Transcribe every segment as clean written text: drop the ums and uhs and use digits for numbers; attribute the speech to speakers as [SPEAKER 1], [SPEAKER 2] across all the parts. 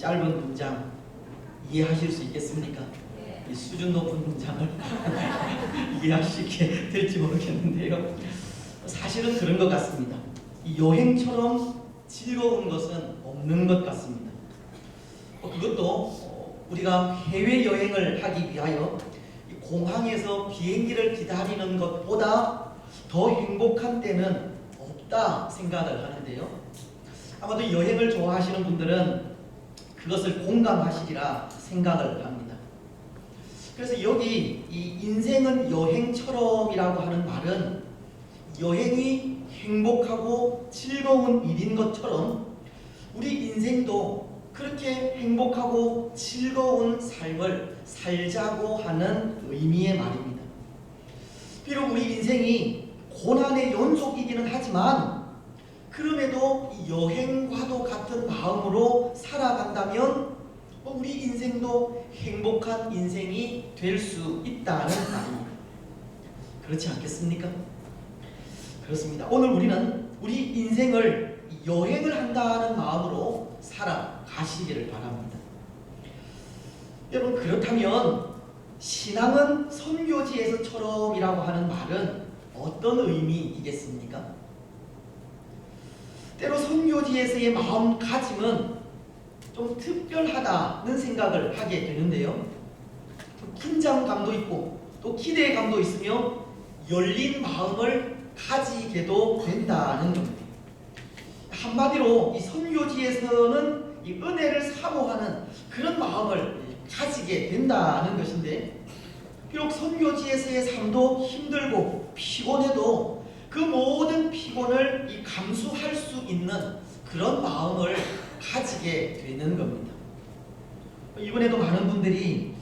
[SPEAKER 1] 짧은 문장 이해하실 수 있겠습니까? 이 수준 높은 문장을 이해하시게 될지 모르겠는데요. 사실은 그런 것 같습니다. 이 여행처럼 즐거운 것은 없는 것 같습니다. 그것도 우리가 해외여행을 하기 위하여 공항에서 비행기를 기다리는 것보다 더 행복한 때는 없다 생각을 하는데요. 아마도 여행을 좋아하시는 분들은 그것을 공감하시리라 생각을 합니다. 그래서 여기 이 인생은 여행처럼이라고 하는 말은 여행이 행복하고 즐거운 일인 것처럼 우리 인생도 그렇게 행복하고 즐거운 삶을 살자고 하는 의미의 말입니다. 비록 우리 인생이 고난의 연속이기는 하지만 그럼에도 여행과도 같은 마음으로 살아간다면 우리 인생도 행복한 인생이 될 수 있다는 말입니다. 그렇지 않겠습니까? 그렇습니다. 오늘 우리는 우리 인생을 여행을 한다는 마음으로 살아가시기를 바랍니다. 여러분, 그렇다면 신앙은 선교지에서처럼이라고 하는 말은 어떤 의미이겠습니까? 때로 선교지에서의 마음가짐은 좀 특별하다는 생각을 하게 되는데요. 긴장감도 있고 또 기대감도 있으며 열린 마음을 가지게도 된다는 겁니다. 한마디로 이 선교지에서는 이 은혜를 사모하는 그런 마음을 가지게 된다는 것인데, 비록 선교지에서의 삶도 힘들고 피곤해도 그 모든 피곤을 이 감수할 수 있는 그런 마음을 가지게 되는 겁니다. 이번에도 많은 분들이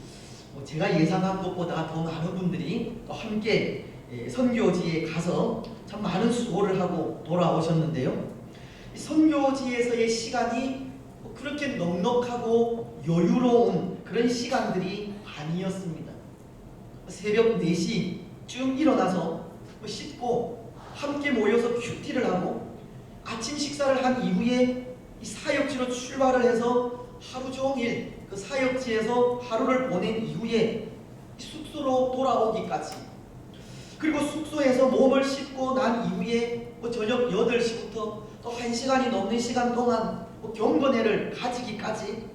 [SPEAKER 1] 제가 예상한 것보다 더 많은 분들이 또 함께 선교지에 가서 참 많은 수고를 하고 돌아오셨는데요. 선교지에서의 시간이 그렇게 넉넉하고 여유로운 그런 시간들이 아니었습니다. 새벽 4시쯤 일어나서 씻고 함께 모여서 큐티를 하고 아침 식사를 한 이후에 이 사역지로 출발을 해서 하루 종일 그 사역지에서 하루를 보낸 이후에 숙소로 돌아오기까지, 그리고 숙소에서 몸을 씻고 난 이후에 저녁 8시부터 또 1시간이 넘는 시간 동안 경건회를 가지기까지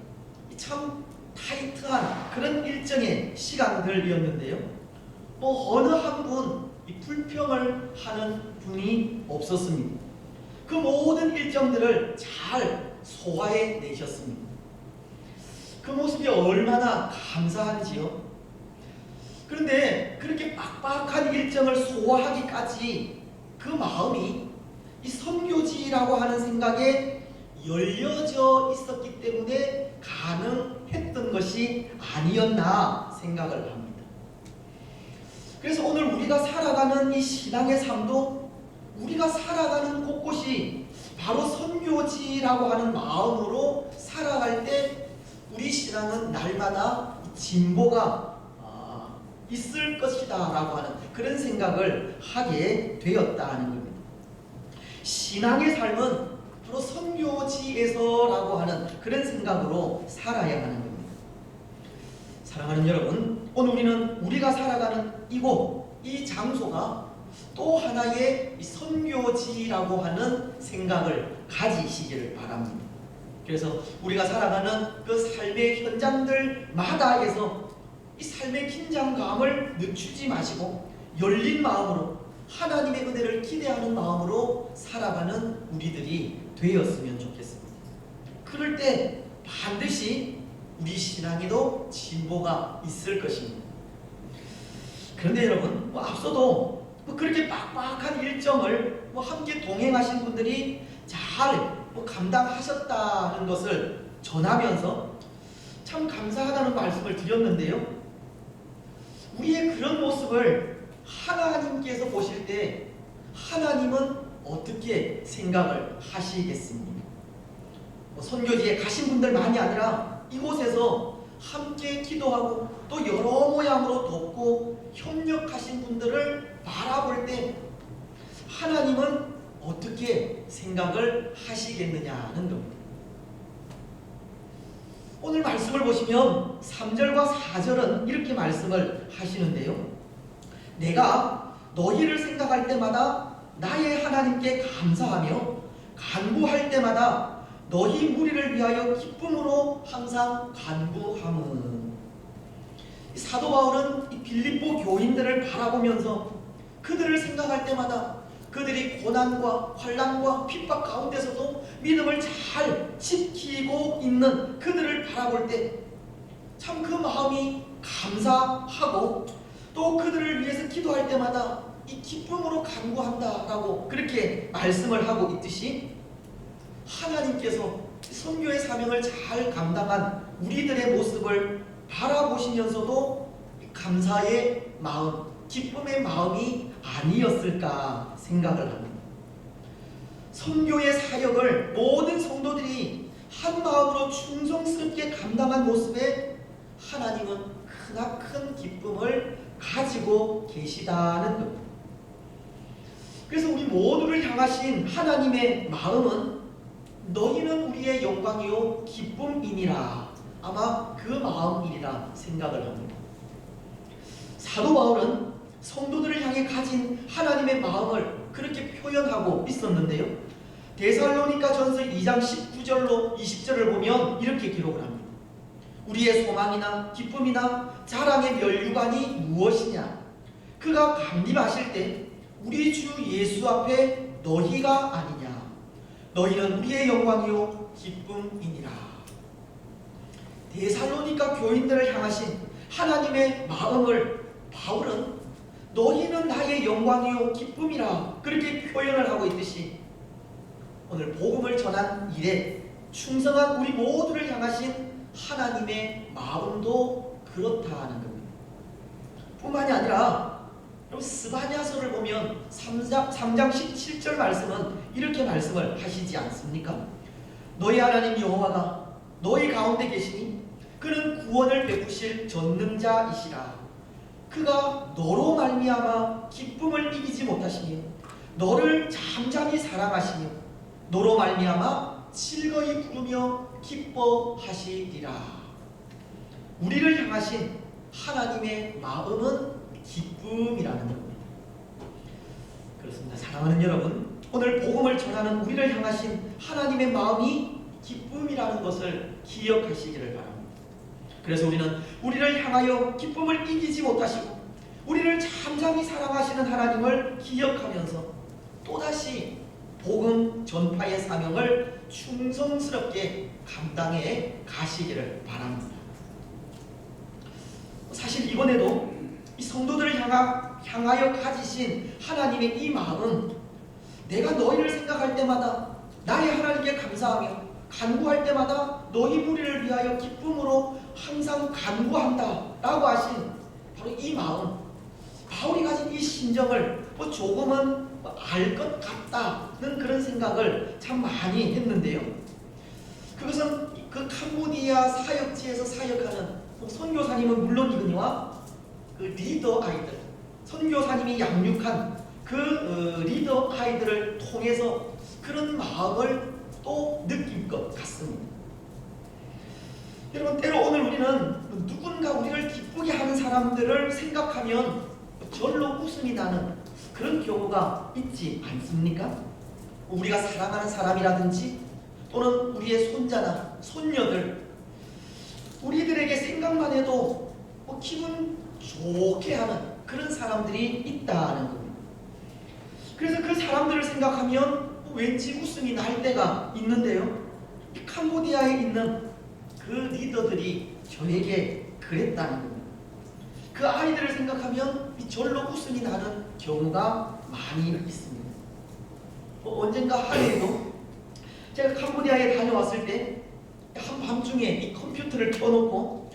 [SPEAKER 1] 참 타이트한 그런 일정의 시간들이었는데요. 어느 한 분 불평을 하는 분이 없었습니다. 그 모든 일정들을 잘 소화해 내셨습니다. 그 모습이 얼마나 감사한지요. 그런데 그렇게 빡빡한 일정을 소화하기까지 그 마음이 이 선교지라고 하는 생각에 열려져 있었기 때문에 가능했던 것이 아니었나 생각을 합니다. 그래서 오늘 우리가 살아가는 이 신앙의 삶도 우리가 살아가는 곳곳이 바로 선교지라고 하는 마음으로 살아갈 때 우리 신앙은 날마다 진보가 있을 것이다 라고 하는 그런 생각을 하게 되었다는 겁니다. 신앙의 삶은 바로 선교지에서라고 하는 그런 생각으로 살아야 하는 겁니다. 사랑하는 여러분, 오늘 우리는 우리가 살아가는 이곳, 이 장소가 또 하나의 선교지라고 하는 생각을 가지시기를 바랍니다. 그래서 우리가 살아가는 그 삶의 현장들마다에서 이 삶의 긴장감을 늦추지 마시고 열린 마음으로 하나님의 은혜를 기대하는 마음으로 살아가는 우리들이 되었으면 좋겠습니다. 그럴 때 반드시 우리 신앙에도 진보가 있을 것입니다. 그런데 여러분, 앞서도 그렇게 빡빡한 일정을 함께 동행하신 분들이 잘 감당하셨다는 것을 전하면서 참 감사하다는 말씀을 드렸는데요. 우리의 그런 모습을 하나님께서 보실 때 하나님은 어떻게 생각을 하시겠습니까? 선교지에 가신 분들만이 아니라 이곳에서 함께 기도하고 또 여러 모양으로 돕고 협력하신 분들을 바라볼 때 하나님은 어떻게 생각을 하시겠느냐는 겁니다. 오늘 말씀을 보시면 3절과 4절은 이렇게 말씀을 하시는데요. 내가 너희를 생각할 때마다 나의 하나님께 감사하며 간구할 때마다 너희 무리를 위하여 기쁨으로 항상 간구함은. 사도 바울은 이 빌립보 교인들을 바라보면서 그들을 생각할 때마다 그들이 고난과 환난과 핍박 가운데서도 믿음을 잘 지키고 있는 그들을 바라볼 때 참 그 마음이 감사하고 또 그들을 위해서 기도할 때마다 이 기쁨으로 간구한다라고 그렇게 말씀을 하고 있듯이 하나님께서 선교의 사명을 잘 감당한 우리들의 모습을 바라보시면서도 감사의 마음, 기쁨의 마음이 아니었을까 생각을 합니다. 선교의 사역을 모든 성도들이 한 마음으로 충성스럽게 감당한 모습에 하나님은 크나큰 기쁨을 가지고 계시다는 겁니다. 그래서 우리 모두를 향하신 하나님의 마음은 너희는 우리의 영광이요 기쁨이니라, 아마 그 마음이리라 생각을 합니다. 사도 바울은 성도들을 향해 가진 하나님의 마음을 그렇게 표현하고 있었는데요. 데살로니가 전서 2장 19절로 20절을 보면 이렇게 기록을 합니다. 우리의 소망이나 기쁨이나 자랑의 면류관이 무엇이냐? 그가 강림하실 때 우리 주 예수 앞에 너희가 아니냐? 너희는 우리의 영광이요 기쁨이니라. 데살로니가 교인들을 향하신 하나님의 마음을 바울은 너희는 나의 영광이요 기쁨이라 그렇게 표현을 하고 있듯이 오늘 복음을 전한 일에 충성한 우리 모두를 향하신 하나님의 마음도 그렇다는 겁니다. 뿐만이 아니라 스바냐서를 보면 3장 17절 말씀은 이렇게 말씀을 하시지 않습니까? 너희 하나님 여호와가 너희 가운데 계시니 그는 구원을 베푸실 전능자이시라. 그가 너로 말미암아 기쁨을 이기지 못하시며 너를 잠잠히 사랑하시며 너로 말미암아 즐거이 부르며 기뻐하시리라. 우리를 향하신 하나님의 마음은 기쁨이라는 겁니다. 그렇습니다. 사랑하는 여러분, 오늘 복음을 전하는 우리를 향하신 하나님의 마음이 기쁨이라는 것을 기억하시기를 바랍니다. 그래서 우리는 우리를 향하여 기쁨을 이기지 못하시고 우리를 잠잠히 사랑하시는 하나님을 기억하면서 또다시 복음 전파의 사명을 충성스럽게 감당해 가시기를 바랍니다. 사실 이번에도 이 성도들을 향하여 가지신 하나님의 이 마음은 내가 너희를 생각할 때마다 나의 하나님께 감사하며 간구할 때마다 너희 무리를 위하여 기쁨으로 항상 간구한다 라고 하신 바로 이 마음, 바울이 가진 이 심정을 조금은 알 것 같다는 그런 생각을 참 많이 했는데요. 그것은 그 캄보디아 사역지에서 사역하는 선교사님은 물론이거니와 그 리더 아이들, 선교사님이 양육한 그 리더 아이들을 통해서 그런 마음을 또 느낄 것 같습니다. 여러분, 때로 오늘 우리는 누군가 우리를 기쁘게 하는 사람들을 생각하면 절로 웃음이 나는 그런 경우가 있지 않습니까? 우리가 사랑하는 사람이라든지 또는 우리의 손자나 손녀들, 우리들에게 생각만 해도 기분 좋게 하는 그런 사람들이 있다는 겁니다. 그래서 그 사람들을 생각하면 왠지 웃음이 날 때가 있는데요. 캄보디아에 있는 그 리더들이 저에게 그랬다는 겁니다. 그 아이들을 생각하면 절로 웃음이 나는 경우가 많이 있습니다. 언젠가 하루에도 제가 캄보디아에 다녀왔을 때 한밤중에 이 컴퓨터를 켜놓고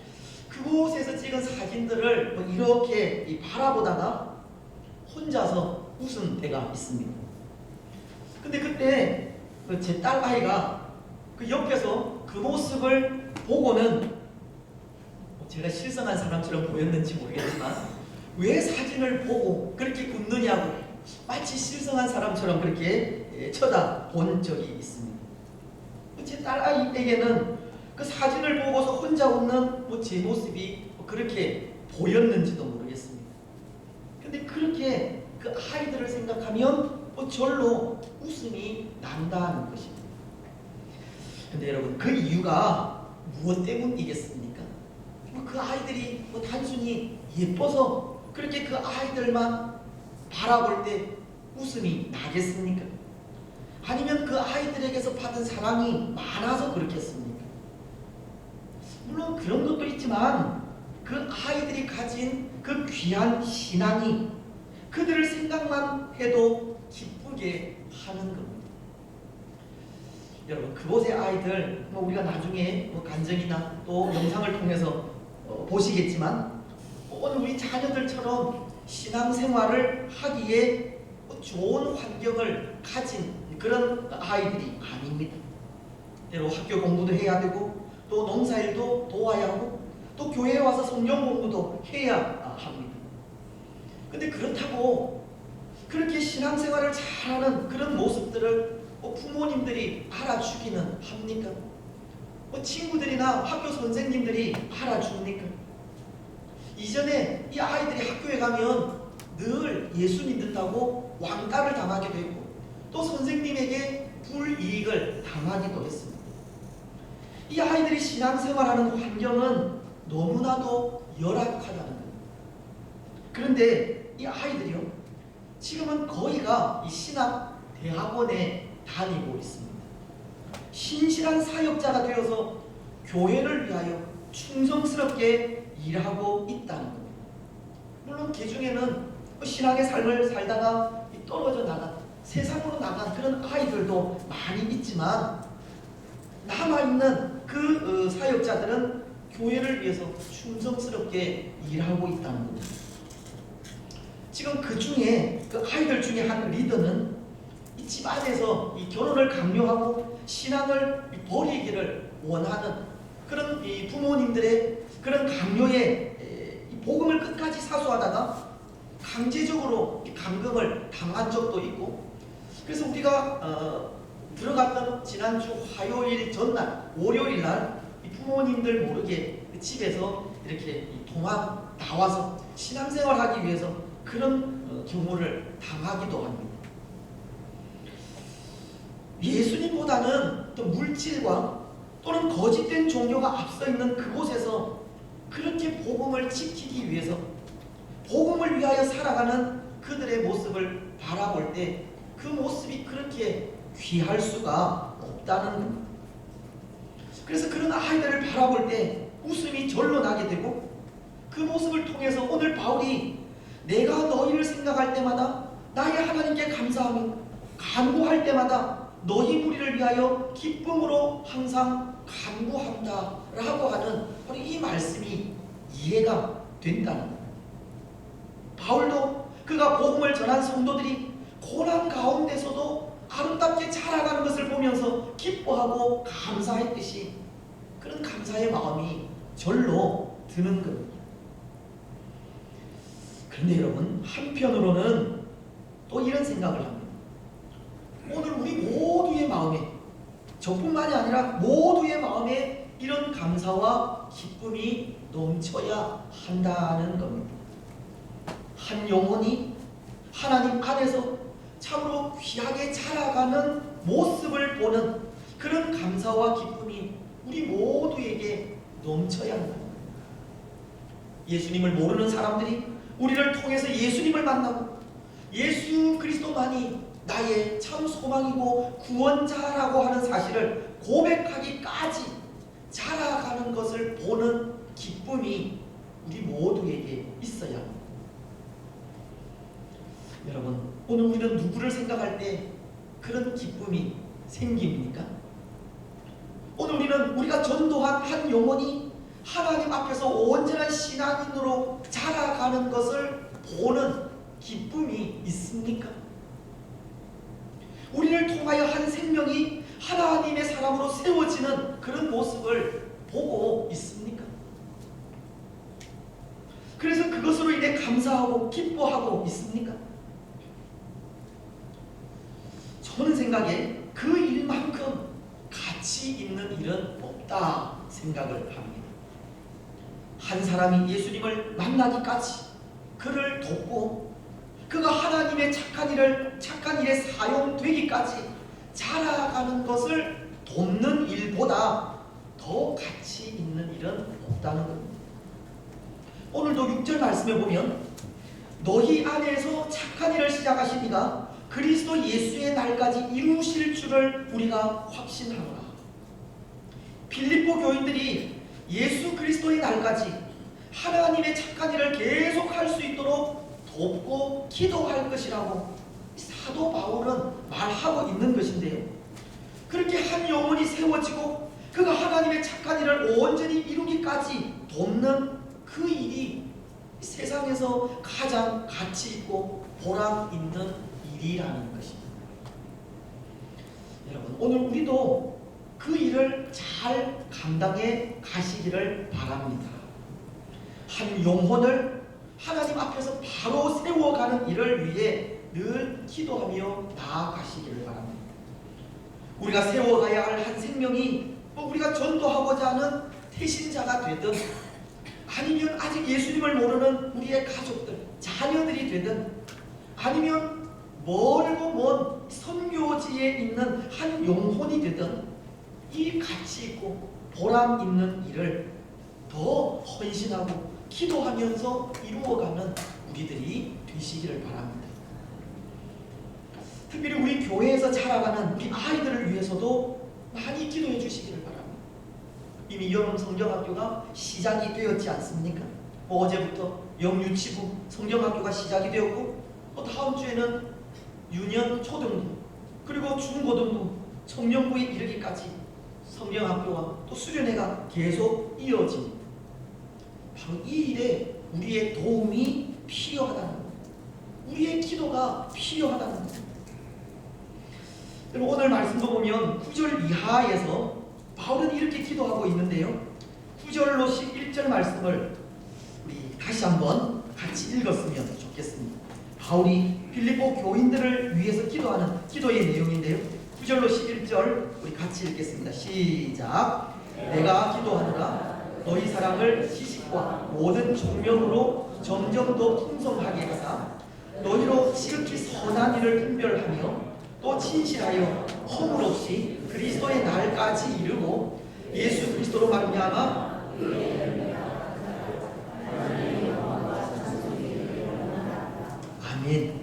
[SPEAKER 1] 그곳에서 찍은 사진들을 이렇게 바라보다가 혼자서 웃은 때가 있습니다. 근데 그때 제 딸 아이가 그 옆에서 그 모습을 보고는 제가 실성한 사람처럼 보였는지 모르겠지만 왜 사진을 보고 그렇게 웃느냐고 마치 실성한 사람처럼 그렇게 쳐다본 적이 있습니다. 제 딸 아이에게는 그 사진을 보고서 혼자 웃는 제 모습이 그렇게 보였는지도 모르겠습니다. 근데 그렇게 그 아이들을 생각하면 절로 웃음이 난다는 것입니다. 근데 여러분, 그 이유가 무엇 때문이겠습니까? 그 아이들이 단순히 예뻐서 그렇게 그 아이들만 바라볼 때 웃음이 나겠습니까? 아니면 그 아이들에게서 받은 사랑이 많아서 그렇겠습니까? 물론 그런 것도 있지만 그 아이들이 가진 그 귀한 신앙이 그들을 생각만 해도 기쁘게 하는 겁니다. 여러분, 그곳의 아이들 우리가 나중에 간증이나 또 영상을 통해서 보시겠지만 오늘 우리 자녀들처럼 신앙생활을 하기에 좋은 환경을 가진 그런 아이들이 아닙니다. 때로 학교 공부도 해야 되고 또 농사일도 도와야 하고 또 교회에 와서 성경 공부도 해야 합니다. 근데 그렇다고 그렇게 신앙생활을 잘하는 그런 모습들을 부모님들이 알아주기는 합니까? 친구들이나 학교 선생님들이 알아줍니까? 이전에 이 아이들이 학교에 가면 늘 예수 믿는다고 왕따를 당하게 되고 또 선생님에게 불이익을 당하기도 했습니다. 이 아이들이 신앙생활하는 환경은 너무나도 열악하다는 겁니다. 그런데 이 아이들이요, 지금은 거의가 이 신학 대학원에 다니고 있습니다. 신실한 사역자가 되어서 교회를 위하여 충성스럽게 일하고 있다는 겁니다. 물론 그 중에는 신앙의 삶을 살다가 떨어져 나간, 세상으로 나간 그런 아이들도 많이 있지만 남아있는 그 사역자들은 교회를 위해서 충성스럽게 일하고 있다는 겁니다. 지금 그 중에 그 아이들 중에 한 리더는 이 집안에서 이 결혼을 강요하고 신앙을 버리기를 원하는 그런 이 부모님들의 그런 강요에 복음을 끝까지 사수하다가 강제적으로 감금을 당한 적도 있고, 그래서 우리가 들어갔던 지난주 화요일 전날 월요일 날 부모님들 모르게 집에서 이렇게 도망 나와서 신앙생활 하기 위해서 그런 경우를 당하기도 합니다. 예수님보다는 또 물질과 또는 거짓된 종교가 앞서 있는 그곳에서 그렇게 복음을 지키기 위해서 복음을 위하여 살아가는 그들의 모습을 바라볼 때 그 모습이 그렇게 귀할 수가 없다는 겁니다. 그래서 그런 아이들을 바라볼 때 웃음이 절로 나게 되고, 그 모습을 통해서 오늘 바울이 내가 너희를 생각할 때마다 나의 하나님께 감사하며 간구할 때마다 너희 무리를 위하여 기쁨으로 항상 간구한다 라고 하는 바로 이 말씀이 이해가 된다는 겁니다. 바울도 그가 복음을 전한 성도들이 고난 가운데서도 아름답게 자라가는 것을 보면서 기뻐하고 감사했듯이 그런 감사의 마음이 절로 드는 겁니다. 그런데 여러분, 한편으로는 또 이런 생각을 합니다. 오늘 우리 모두의 마음에, 저뿐만이 아니라 모두의 마음에 이런 감사와 기쁨이 넘쳐야 한다는 겁니다. 한 영혼이 하나님 안에서 참으로 귀하게 자라가는 모습을 보는 그런 감사와 기쁨이 우리 모두에게 넘쳐야 한다. 예수님을 모르는 사람들이 우리를 통해서 예수님을 만나고 예수 그리스도만이 나의 참 소망이고 구원자라고 하는 사실을 고백하기까지 자라가는 것을 보는 기쁨이 우리 모두에게 있어야 합니다. 여러분, 오늘 우리는 누구를 생각할 때 그런 기쁨이 생깁니까? 오늘 우리는 우리가 전도한 한 영혼이 하나님 앞에서 온전한 신앙인으로 자라가는 것을 보는 기쁨이 있습니까? 우리를 통하여 한 생명이 하나님의 사람으로 세워지는 그런 모습을 보고 있습니까? 그래서 그것으로 인해 감사하고 기뻐하고 있습니까? 저는 생각에 그 일만큼 가치 있는 일은 없다 생각을 합니다. 한 사람이 예수님을 만나기까지 그를 돕고 그가 하나님의 착한 일에 사용되기까지 자라가는 것을 돕는 일보다 더 가치 있는 일은 없다는 겁니다. 오늘도 6절 말씀에 보면 너희 안에서 착한 일을 시작하신 이가 그리스도 예수의 날까지 이루실 줄을 우리가 확신하노라. 빌립보 교인들이 예수 그리스도의 날까지 하나님의 착한 일을 계속할 수 있도록 돕고 기도할 것이라고 사도 바울은 말하고 있는 것인데요. 그렇게 한 영혼이 세워지고 그가 하나님의 착한 일을 온전히 이루기까지 돕는 그 일이 세상에서 가장 가치 있고 보람 있는 일이라는 것입니다. 여러분, 오늘 우리도 그 일을 잘 감당해 가시기를 바랍니다. 한 영혼을 하나님 앞에서 바로 세워가는 일을 위해 늘 기도하며 나아가시기를 바랍니다. 우리가 세워가야 할 한 생명이 우리가 전도하고자 하는 태신자가 되든 아니면 아직 예수님을 모르는 우리의 가족들, 자녀들이 되든 아니면 멀고 먼 선교지에 있는 한 영혼이 되든 이 가치 있고 보람 있는 일을 더 헌신하고 기도하면서 이루어가는 우리들이 되시기를 바랍니다. 특별히 우리 교회에서 자라가는 우리 아이들을 위해서도 많이 기도해 주시기를 바랍니다. 이미 여름 성경학교가 시작이 되었지 않습니까? 어제부터 영유치부 성경학교가 시작이 되었고 다음 주에는 유년 초등부 그리고 중고등부 청년부에 이르기까지 성경학교와 또 수련회가 계속 이어집니다. 바로 이 일에 우리의 도움이 필요하다는 겁니다. 우리의 기도가 필요하다는 겁니다. 여러분, 오늘 말씀도 보면 9절 이하에서 바울은 이렇게 기도하고 있는데요. 9절로 11절 말씀을 우리 다시 한번 같이 읽었으면 좋겠습니다. 바울이 빌립보 교인들을 위해서 기도하는 기도의 내용인데요. 9절로 11절 우리 같이 읽겠습니다. 시작. 내가 기도하노라 너희 사랑을 지식과 모든 총명으로 점점 더 풍성하게 하사 너희로 지극히 선한 일을 분별하며 또 진실하여 허물 없이 그리스도의 날까지 이르고 예수 그리스도로 말미암아 아멘.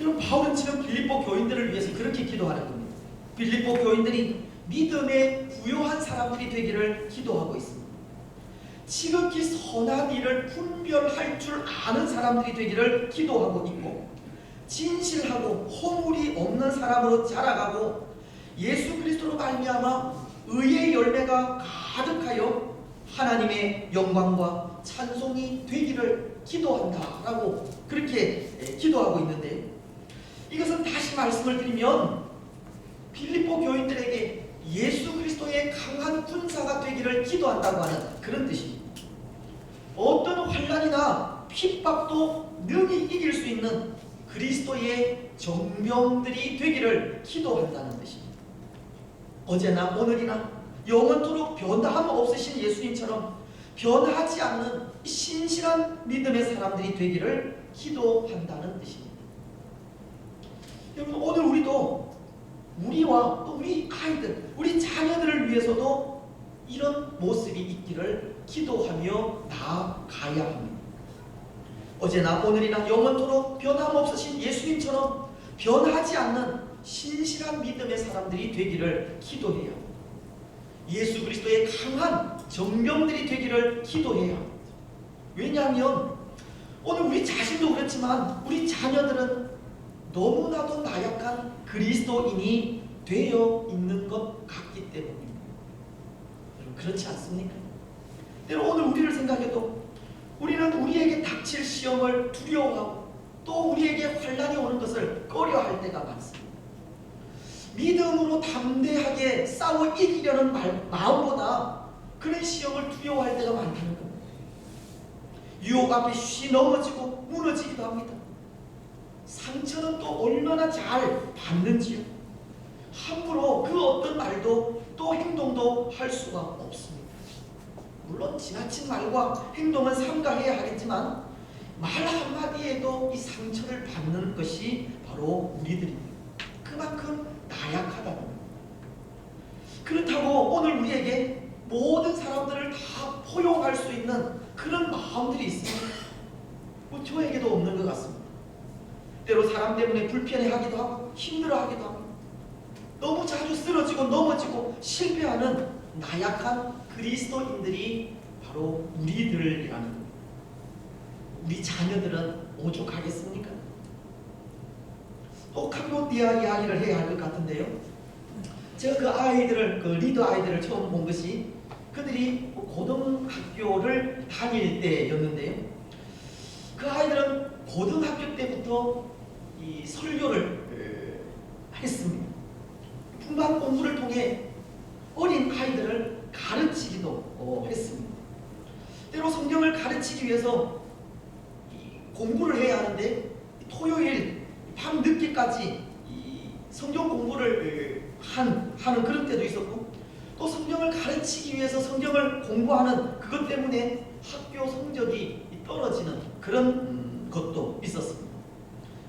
[SPEAKER 1] 여러분, 바울은 지금 빌립보 교인들을 위해서 그렇게 기도하는 겁니다. 빌립보 교인들이 믿음에 부요한 사람들이 되기를 기도하고 있습니다. 지극히 선한 일을 분별할 줄 아는 사람들이 되기를 기도하고 있고 진실하고 허물이 없는 사람으로 자라가고 예수 그리스도로 말미암아 의의 열매가 가득하여 하나님의 영광과 찬송이 되기를 기도한다라고 그렇게 기도하고 있는데, 이것은 다시 말씀을 드리면 빌립보 교인들에게 예수 그리스도의 강한 군사가 되기를 기도한다고 하는 그런 뜻입니다. 어떤 환난이나 핍박도 능히 이길 수 있는 그리스도의 정병들이 되기를 기도한다는 뜻입니다. 어제나 오늘이나 영원토록 변함 없으신 예수님처럼 변하지 않는 신실한 믿음의 사람들이 되기를 기도한다는 뜻입니다. 여러분, 오늘 우리도 우리와 또 우리 아이들, 우리 자녀들을 위해서도 이런 모습이 있기를 기도하며 나아가야 합니다. 어제나 오늘이나 영원토록 변함없으신 예수님처럼 변하지 않는 신실한 믿음의 사람들이 되기를 기도해요. 예수 그리스도의 강한 정병들이 되기를 기도해요. 왜냐하면 오늘 우리 자신도 그렇지만 우리 자녀들은 너무나도 나약한 그리스도인이 되어 있는 것 같기 때문입니다. 여러분, 그렇지 않습니까? 오늘 우리를 생각해도 우리는 우리에게 닥칠 시험을 두려워하고 또 우리에게 환난이 오는 것을 꺼려할 때가 많습니다. 믿음으로 담대하게 싸워 이기려는 마음보다 그런 시험을 두려워할 때가 많다는 겁니다. 유혹 앞에 쉬 넘어지고 무너지기도 합니다. 상처는 또 얼마나 잘 받는지요. 함부로 그 어떤 말도 또 행동도 할 수가 없습니다. 물론 지나친 말과 행동은 삼가해야 하겠지만 말 한마디에도 이 상처를 받는 것이 바로 우리들입니다. 그만큼 나약하다는 겁니다. 그렇다고 오늘 우리에게 모든 사람들을 다 포용할 수 있는 그런 마음들이 있습니다. 뭐 저에게도 없는 것 같습니다. 때로 사람 때문에 불편해하기도 하고 힘들어하기도 하고 너무 자주 쓰러지고 넘어지고 실패하는 나약한 그리스도인들이 바로 우리들이라는 겁니다. 우리 자녀들은 오죽하겠습니까? 또 카메오디아 이야기를 해야 할 것 같은데요. 제가 그 아이들을, 그 리더 아이들을 처음 본 것이 그들이 고등학교를 다닐 때였는데요. 그 아이들은 고등학교 때부터 이 설교를 했습니다. 풍부한 공부를 통해 어린 아이들을 가르치기도 했습니다. 때로 성경을 가르치기 위해서 공부를 해야 하는데 토요일 밤 늦게까지 성경 공부를 하는 그런 때도 있었고, 또 성경을 가르치기 위해서 성경을 공부하는 그것 때문에 학교 성적이 떨어지는 그런 것도 있었습니다.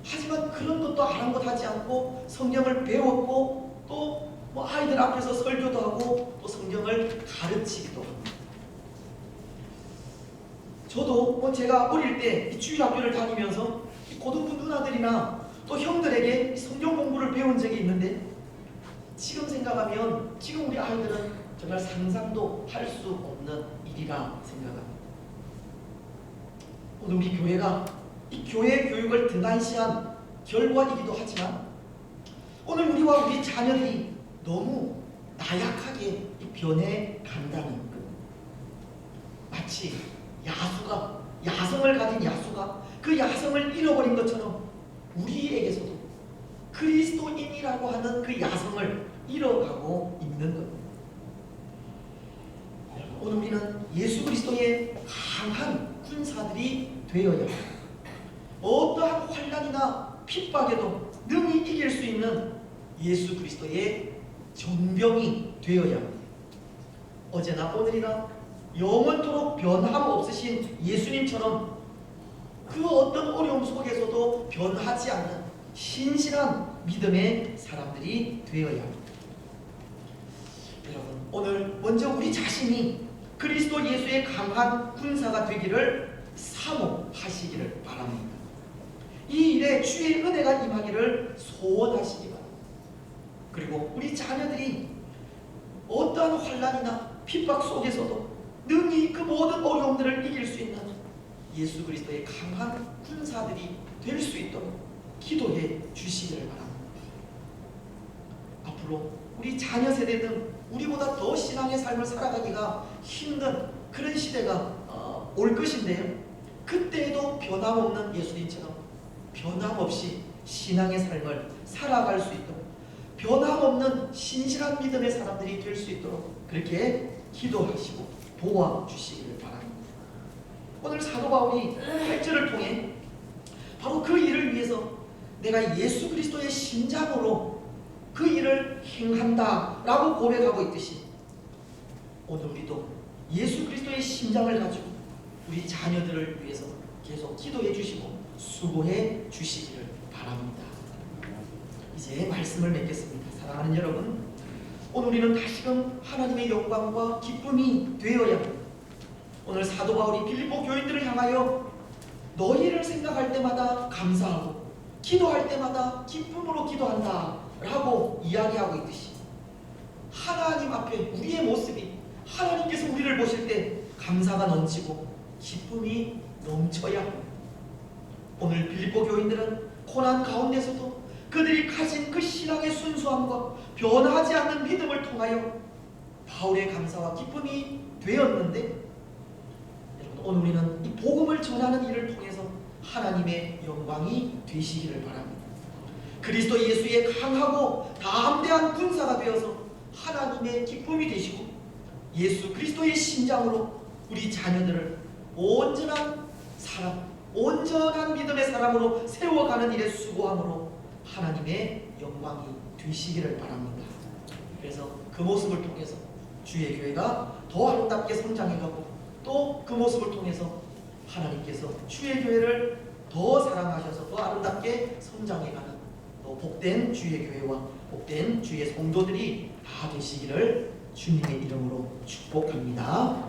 [SPEAKER 1] 하지만 그런 것도 아랑곳하지 않고 성경을 배웠고 또 뭐 아이들 앞에서 설교도 하고 또 성경을 가르치기도 합니다. 저도 뭐 제가 어릴 때 주일학교를 다니면서 고등부 누나들이나 또 형들에게 성경 공부를 배운 적이 있는데, 지금 생각하면 지금 우리 아이들은 정말 상상도 할 수 없는 일이라 생각합니다. 오늘 우리 교회가 이 교회 교육을 등한시한 결과이기도 하지만 오늘 우리와 우리 자녀들이 너무 나약하게 변해 간다는 것. 마치 야성을 가진 야수가 그 야성을 잃어버린 것처럼 우리에게서도 그리스도인이라고 하는 그 야성을 잃어가고 있는 겁니다. 오늘 우리는 예수 그리스도의 강한 군사들이 되어야 합니다. 어떠한 환난이나 핍박에도 능히 이길 수 있는 예수 그리스도의 전병이 되어야 합니다. 어제나 오늘이나 영원토록 변함없으신 예수님처럼 그 어떤 어려움 속에서도 변하지 않는 신실한 믿음의 사람들이 되어야 합니다. 여러분, 오늘 먼저 우리 자신이 그리스도 예수의 강한 군사가 되기를 사모하시기를 바랍니다. 이 일에 주의 은혜가 임하기를 소원하시기 바랍니다. 그리고 우리 자녀들이 어떠한 환난이나 핍박 속에서도 능히 그 모든 어려움들을 이길 수 있는 예수 그리스도의 강한 군사들이 될 수 있도록 기도해 주시기를 바랍니다. 앞으로 우리 자녀 세대는 우리보다 더 신앙의 삶을 살아가기가 힘든 그런 시대가 올 것인데요. 그때에도 변함없는 예수님처럼 변함없이 신앙의 삶을 살아갈 수 있도록 변함없는 신실한 믿음의 사람들이 될 수 있도록 그렇게 기도하시고 도와주시기를 바랍니다. 오늘 사도 바울이 8절을 통해 바로 그 일을 위해서 내가 예수 그리스도의 심장으로 그 일을 행한다 라고 고백하고 있듯이, 오늘 우리도 예수 그리스도의 심장을 가지고 우리 자녀들을 위해서 계속 기도해 주시고 수고해 주시기를 바랍니다. 이제 말씀을 맺겠습니다. 사랑하는 여러분, 오늘 우리는 다시금 하나님의 영광과 기쁨이 되어야 합니다. 오늘 사도 바울이 빌립보 교인들을 향하여 너희를 생각할 때마다 감사하고 기도할 때마다 기쁨으로 기도한다 라고 이야기하고 있듯이, 하나님 앞에 우리의 모습이 하나님께서 우리를 보실 때 감사가 넘치고 기쁨이 넘쳐야 합니다. 오늘 빌립보 교인들은 고난 가운데서도 그들이 가진 그 신앙의 순수함과 변하지 않는 믿음을 통하여 바울의 감사와 기쁨이 되었는데, 여러분, 오늘 우리는 이 복음을 전하는 일을 통해서 하나님의 영광이 되시기를 바랍니다. 그리스도 예수의 강하고 담대한 군사가 되어서 하나님의 기쁨이 되시고 예수 그리스도의 심장으로 우리 자녀들을 온전한 사람, 온전한 믿음의 사람으로 세워가는 일에 수고함으로 하나님의 영광이 되시기를 바랍니다. 그래서 그 모습을 통해서 주의 교회가 더 아름답게 성장해가고 또 그 모습을 통해서 하나님께서 주의 교회를 더 사랑하셔서 더 아름답게 성장해가는 또 복된 주의 교회와 복된 주의 성도들이 다 되시기를 주님의 이름으로 축복합니다.